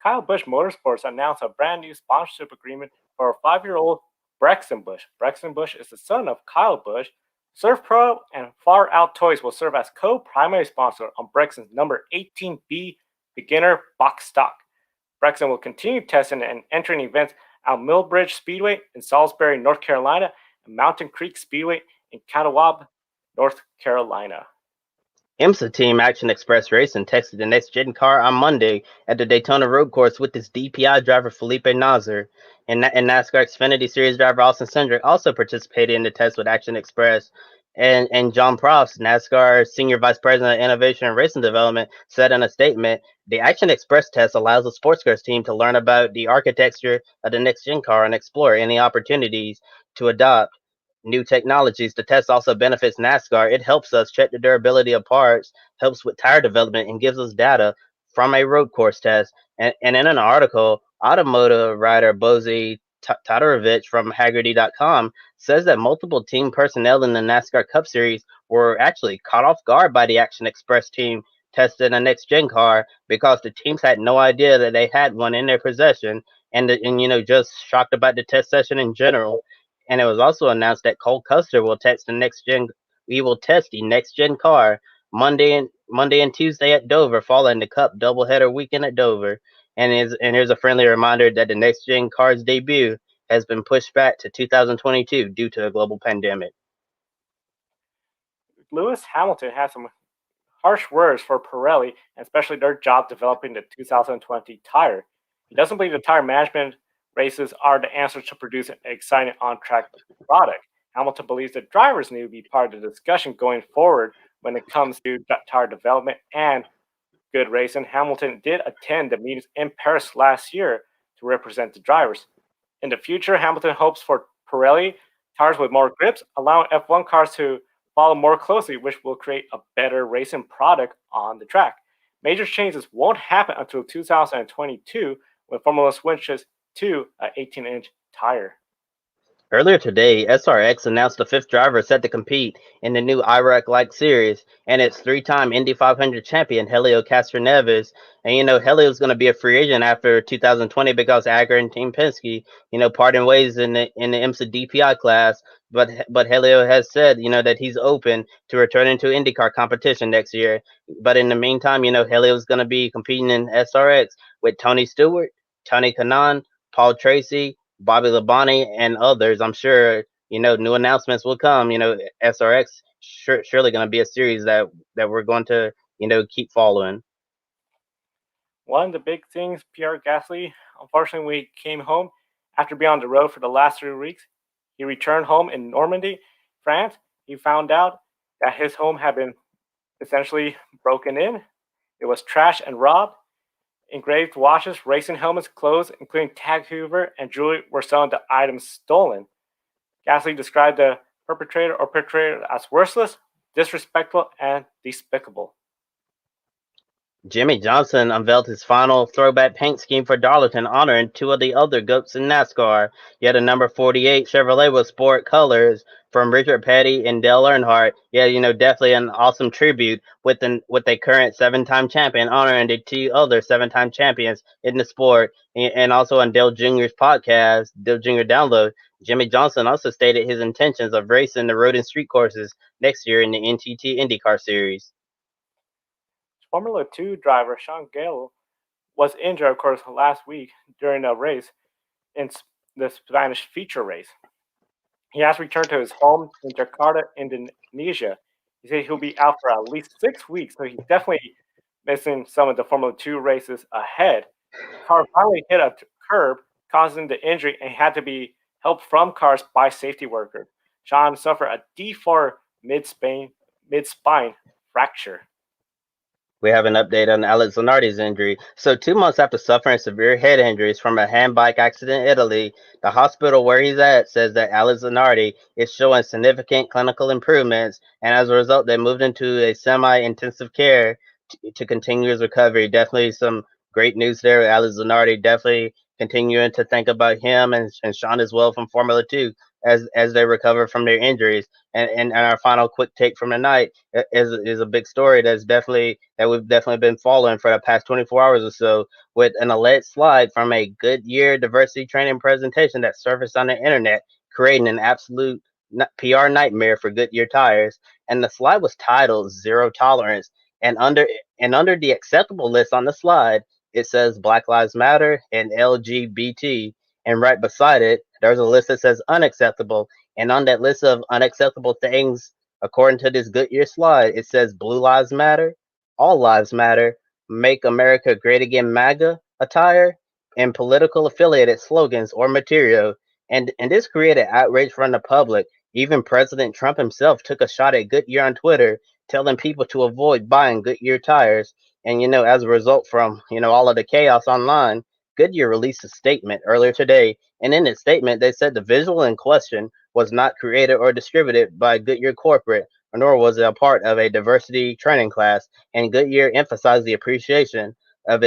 Kyle Busch Motorsports announced a brand new sponsorship agreement for a 5-year-old Brexton Busch. Brexton Busch is the son of Kyle Busch. Surf Pro and Far Out Toys will serve as co-primary sponsor on Brexton's number 18B beginner box stock. Brexton will continue testing and entering events at Millbridge Speedway in Salisbury, North Carolina, and Mountain Creek Speedway in Catawba, North Carolina. IMSA team Action Express Racing tested the next gen car on Monday at the Daytona Road Course with its DPI driver Felipe Nasr. And NASCAR Xfinity Series driver Austin Cindric also participated in the test with Action Express. And John Prost, NASCAR Senior Vice President of Innovation and Racing Development, said in a statement, the Action Express test allows the sports cars team to learn about the architecture of the next gen car and explore any opportunities to adopt new technologies. The test also benefits NASCAR. It helps us check the durability of parts, helps with tire development, and gives us data from a road course test. And in an article, automotive writer Bozy Todorovic from Haggerty.com says that multiple team personnel in the NASCAR Cup Series were actually caught off guard by the Action Express team testing a next gen car because the teams had no idea that they had one in their possession, and just shocked about the test session in general. And it was also announced that Cole Custer will test the next gen. We will test the next gen car Monday and Tuesday at Dover, following the Cup doubleheader weekend at Dover. And here's a friendly reminder that the next gen car's debut has been pushed back to 2022 due to a global pandemic. Lewis Hamilton has some harsh words for Pirelli, and especially their job developing the 2020 tire. He doesn't believe the tire management races are the answer to produce an exciting on-track product. Hamilton believes that drivers need to be part of the discussion going forward when it comes to tire development and good racing. Hamilton did attend the meetings in Paris last year to represent the drivers. In the future, Hamilton hopes for Pirelli tires with more grips, allowing F1 cars to follow more closely, which will create a better racing product on the track. Major changes won't happen until 2022 when Formula switches to an 18-inch tire. Earlier today, SRX announced the fifth driver set to compete in the new IRAC-like series, and it's three-time Indy 500 champion Helio Castroneves. And Helio's going to be a free agent after 2020 because Agger and Team Penske, parting ways in the IMSA DPI class. But Helio has said, that he's open to returning to IndyCar competition next year. But in the meantime, Helio's going to be competing in SRX with Tony Stewart, Tony Kanaan, Paul Tracy, Bobby Labonte, and others. I'm sure new announcements will come. SRX surely going to be a series that we're going to keep following. One of the big things, Pierre Gasly, unfortunately, when he came home after being on the road for the last 3 weeks, he returned home in Normandy, France. He found out that his home had been essentially broken in. It was trashed and robbed. Engraved watches, racing helmets, clothes, including tag hoover and jewelry, were some of the items stolen. Gasly described the perpetrator as worthless, disrespectful, and despicable. Jimmy Johnson unveiled his final throwback paint scheme for Darlington, honoring two of the other GOATs in NASCAR. Yet a number 48 Chevrolet with sport colors from Richard Petty and Dale Earnhardt. Yeah, definitely an awesome tribute with a current seven-time champion honoring the two other seven-time champions in the sport. And also on Dale Jr.'s podcast, Dale Jr. Download, Jimmy Johnson also stated his intentions of racing the road and street courses next year in the NTT IndyCar Series. Formula 2 driver Sean Gale was injured, of course, last week during a race in the Spanish feature race. He has returned to his home in Jakarta, Indonesia. He said he'll be out for at least 6 weeks, so he's definitely missing some of the Formula 2 races ahead. The car finally hit a curb, causing the injury, and had to be helped from cars by safety workers. Sean suffered a D4 mid-spine fracture. We have an update on Alex Zanardi's injury. So, 2 months after suffering severe head injuries from a handbike accident in Italy, the hospital where he's at says that Alex Zanardi is showing significant clinical improvements, and as a result, they moved into a semi-intensive care to continue his recovery. Definitely some great news there. Alex Zanardi definitely continuing to think about him and Sean as well from Formula 2 as they recover from their injuries. And our final quick take from the night is a big story that we've definitely been following for the past 24 hours or so, with an alleged slide from a Goodyear diversity training presentation that surfaced on the internet, creating an absolute PR nightmare for Goodyear tires. And the slide was titled "Zero Tolerance," and under the acceptable list on the slide, it says Black Lives Matter and LGBT, and right beside it, there's a list that says unacceptable. And on that list of unacceptable things, according to this Goodyear slide, it says Blue Lives Matter, All Lives Matter, Make America Great Again MAGA attire, and political affiliated slogans or material. And this created outrage from the public. Even President Trump himself took a shot at Goodyear on Twitter, telling people to avoid buying Goodyear tires. And as a result from all of the chaos online, Goodyear released a statement earlier today, and in its statement, they said the visual in question was not created or distributed by Goodyear Corporate, nor was it a part of a diversity training class, and Goodyear emphasized the appreciation of its